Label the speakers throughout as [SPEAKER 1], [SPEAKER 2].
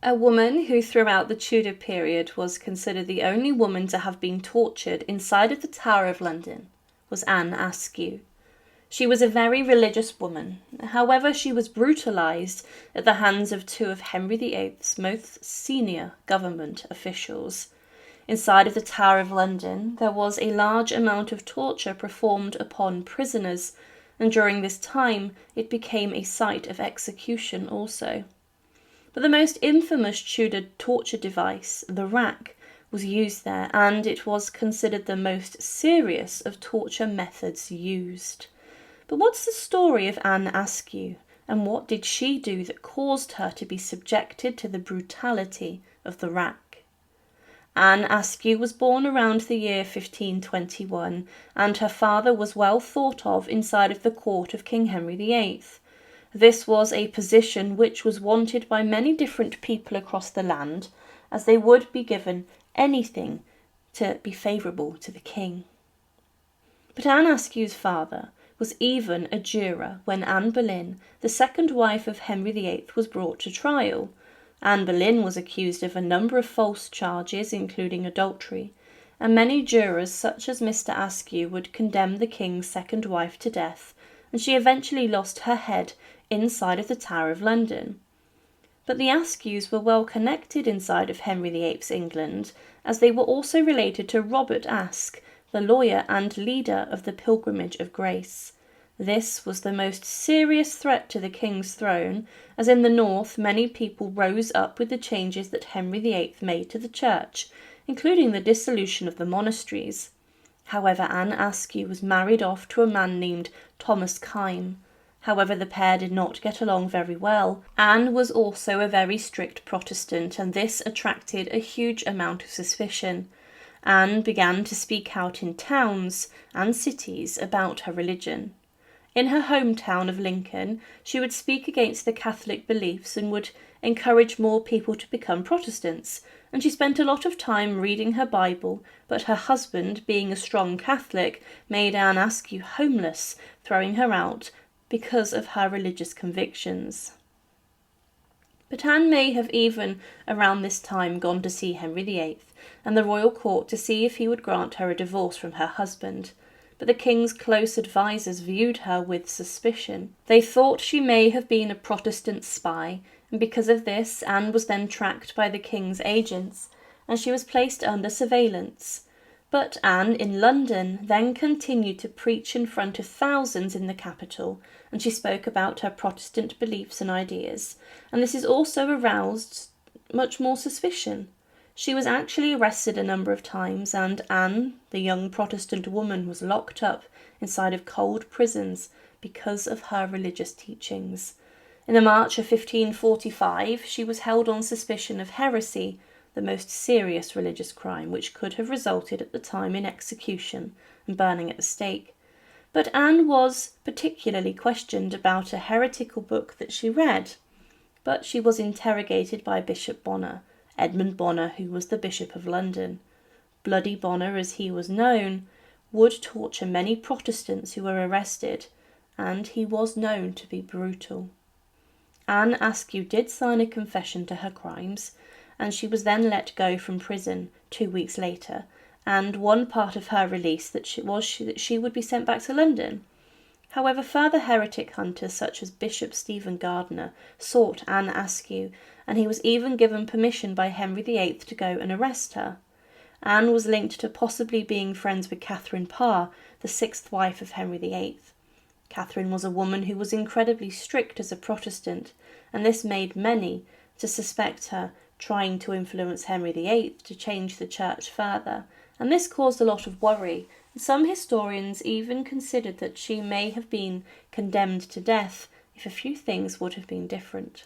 [SPEAKER 1] A woman who throughout the Tudor period was considered the only woman to have been tortured inside of the Tower of London was Anne Askew. She was a very religious woman. However, she was brutalised at the hands of two of Henry VIII's most senior government officials. Inside of the Tower of London, there was a large amount of torture performed upon prisoners, and during this time it became a site of execution also. But the most infamous Tudor torture device, the rack, was used there, and it was considered the most serious of torture methods used. But what's the story of Anne Askew, and what did she do that caused her to be subjected to the brutality of the rack? Anne Askew was born around the year 1521, and her father was well thought of inside of the court of King Henry VIII. This was a position which was wanted by many different people across the land, as they would be given anything to be favourable to the king. But Anne Askew's father was even a juror when Anne Boleyn, the second wife of Henry VIII, was brought to trial. Anne Boleyn was accused of a number of false charges, including adultery, and many jurors, such as Mr. Askew, would condemn the king's second wife to death, and she eventually lost her head inside of the Tower of London. But the Askews were well connected inside of Henry VIII's England, as they were also related to Robert Aske, the lawyer and leader of the Pilgrimage of Grace. This was the most serious threat to the king's throne, as in the north many people rose up with the changes that Henry VIII made to the church, including the dissolution of the monasteries. However, Anne Askew was married off to a man named Thomas Kyme. However, the pair did not get along very well. Anne was also a very strict Protestant, and this attracted a huge amount of suspicion. Anne began to speak out in towns and cities about her religion. In her hometown of Lincoln, she would speak against the Catholic beliefs and would encourage more people to become Protestants, and she spent a lot of time reading her Bible, but her husband, being a strong Catholic, made Anne Askew homeless, throwing her out because of her religious convictions. But Anne may have even around this time gone to see Henry VIII and the royal court to see if he would grant her a divorce from her husband. But the king's close advisers viewed her with suspicion. They thought she may have been a Protestant spy, and because of this Anne was then tracked by the king's agents, and she was placed under surveillance. But Anne in London then continued to preach in front of thousands in the capital, and she spoke about her Protestant beliefs and ideas, and this has also aroused much more suspicion. She was actually arrested a number of times, and Anne, the young Protestant woman, was locked up inside of cold prisons because of her religious teachings. In the March of 1545, she was held on suspicion of heresy, the most serious religious crime which could have resulted at the time in execution and burning at the stake. But Anne was particularly questioned about a heretical book that she read. But she was interrogated by Bishop Bonner, Edmund Bonner, who was the Bishop of London. Bloody Bonner, as he was known, would torture many Protestants who were arrested, and he was known to be brutal. Anne Askew did sign a confession to her crimes, and she was then let go from prison 2 weeks later, and one part of her release that she would be sent back to London. However, further heretic hunters such as Bishop Stephen Gardiner sought Anne Askew, and he was even given permission by Henry VIII to go and arrest her. Anne was linked to possibly being friends with Catherine Parr, the sixth wife of Henry VIII. Catherine was a woman who was incredibly strict as a Protestant, and this made many to suspect her trying to influence Henry VIII to change the church further, and this caused a lot of worry. Some historians even considered that she may have been condemned to death if a few things would have been different.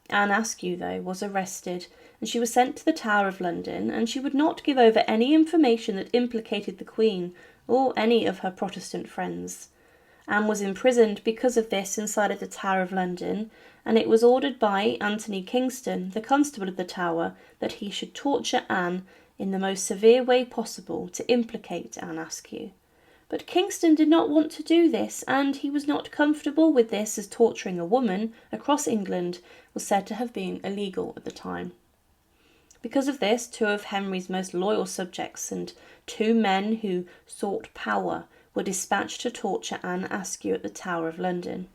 [SPEAKER 1] Anne Askew, though, was arrested, and she was sent to the Tower of London, and she would not give over any information that implicated the Queen or any of her Protestant friends. Anne was imprisoned because of this inside of the Tower of London, and it was ordered by Anthony Kingston, the constable of the Tower, that he should torture Anne in the most severe way possible to implicate Anne Askew. But Kingston did not want to do this, and he was not comfortable with this, as torturing a woman across England was said to have been illegal at the time. Because of this, 2 of Henry's most loyal subjects and 2 men who sought power were dispatched to torture Anne Askew at the Tower of London.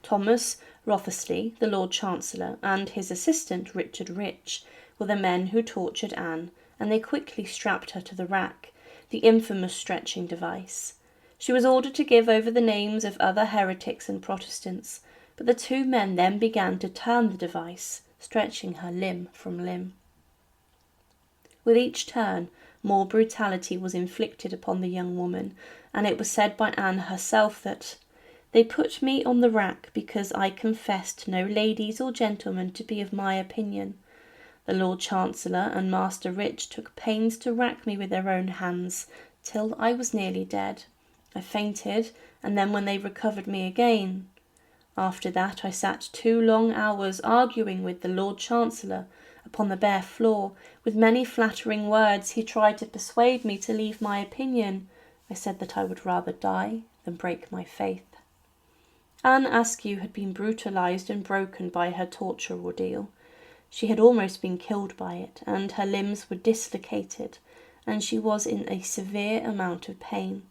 [SPEAKER 1] Thomas Wriothesley, the Lord Chancellor, and his assistant Richard Rich were the men who tortured Anne, and they quickly strapped her to the rack, the infamous stretching device. She was ordered to give over the names of other heretics and Protestants, but the 2 men then began to turn the device, stretching her limb from limb. With each turn, more brutality was inflicted upon the young woman, and it was said by Anne herself that "they put me on the rack because I confessed no ladies or gentlemen to be of my opinion. The Lord Chancellor and Master Rich took pains to rack me with their own hands, till I was nearly dead. I fainted, and then when they recovered me again. After that I sat 2 long hours arguing with the Lord Chancellor upon the bare floor. With many flattering words he tried to persuade me to leave my opinion. I said that I would rather die than break my faith." Anne Askew had been brutalised and broken by her torture ordeal. She had almost been killed by it, and her limbs were dislocated, and she was in a severe amount of pain.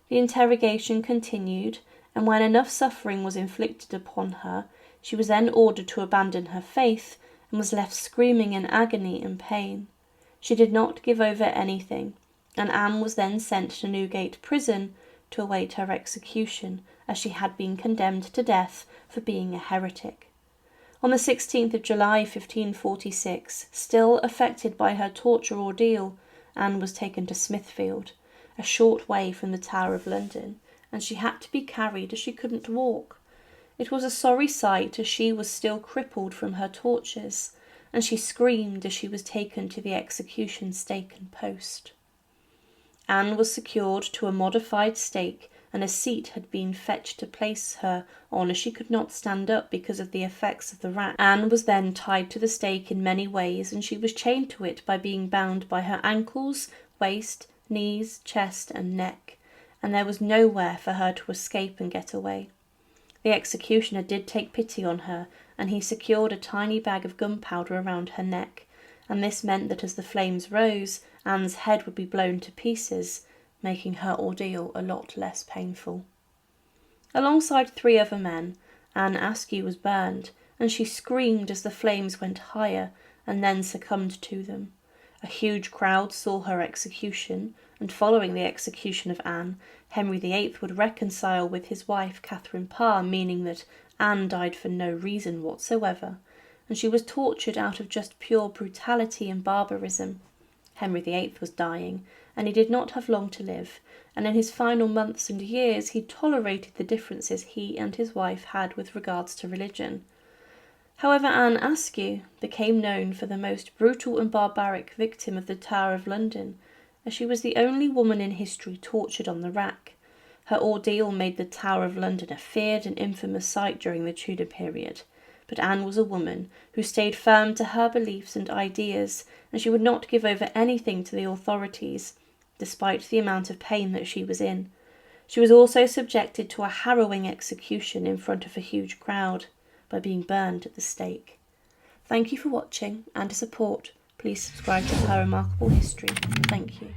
[SPEAKER 1] The interrogation continued, and when enough suffering was inflicted upon her, she was then ordered to abandon her faith and was left screaming in agony and pain. She did not give over anything, and Anne was then sent to Newgate prison to await her execution, as she had been condemned to death for being a heretic. On the 16th of July 1546, still affected by her torture ordeal, Anne was taken to Smithfield, a short way from the Tower of London, and she had to be carried as she couldn't walk. It was a sorry sight, as she was still crippled from her tortures, and she screamed as she was taken to the execution stake and post. Anne was secured to a modified stake, and a seat had been fetched to place her on, as she could not stand up because of the effects of the rack. Anne was then tied to the stake in many ways, and she was chained to it by being bound by her ankles, waist, knees, chest, and neck, and there was nowhere for her to escape and get away. The executioner did take pity on her, and he secured a tiny bag of gunpowder around her neck, and this meant that as the flames rose, Anne's head would be blown to pieces, making her ordeal a lot less painful. Alongside 3 other men, Anne Askew was burned, and she screamed as the flames went higher, and then succumbed to them. A huge crowd saw her execution, and following the execution of Anne, Henry VIII would reconcile with his wife Catherine Parr, meaning that Anne died for no reason whatsoever, and she was tortured out of just pure brutality and barbarism. Henry VIII was dying, and he did not have long to live, and in his final months and years he tolerated the differences he and his wife had with regards to religion. However, Anne Askew became known for the most brutal and barbaric victim of the Tower of London, as she was the only woman in history tortured on the rack. Her ordeal made the Tower of London a feared and infamous sight during the Tudor period, but Anne was a woman who stayed firm to her beliefs and ideas, and she would not give over anything to the authorities, despite the amount of pain that she was in. She was also subjected to a harrowing execution in front of a huge crowd by being burned at the stake. Thank you for watching, and to support, please subscribe to Her Remarkable History. Thank you.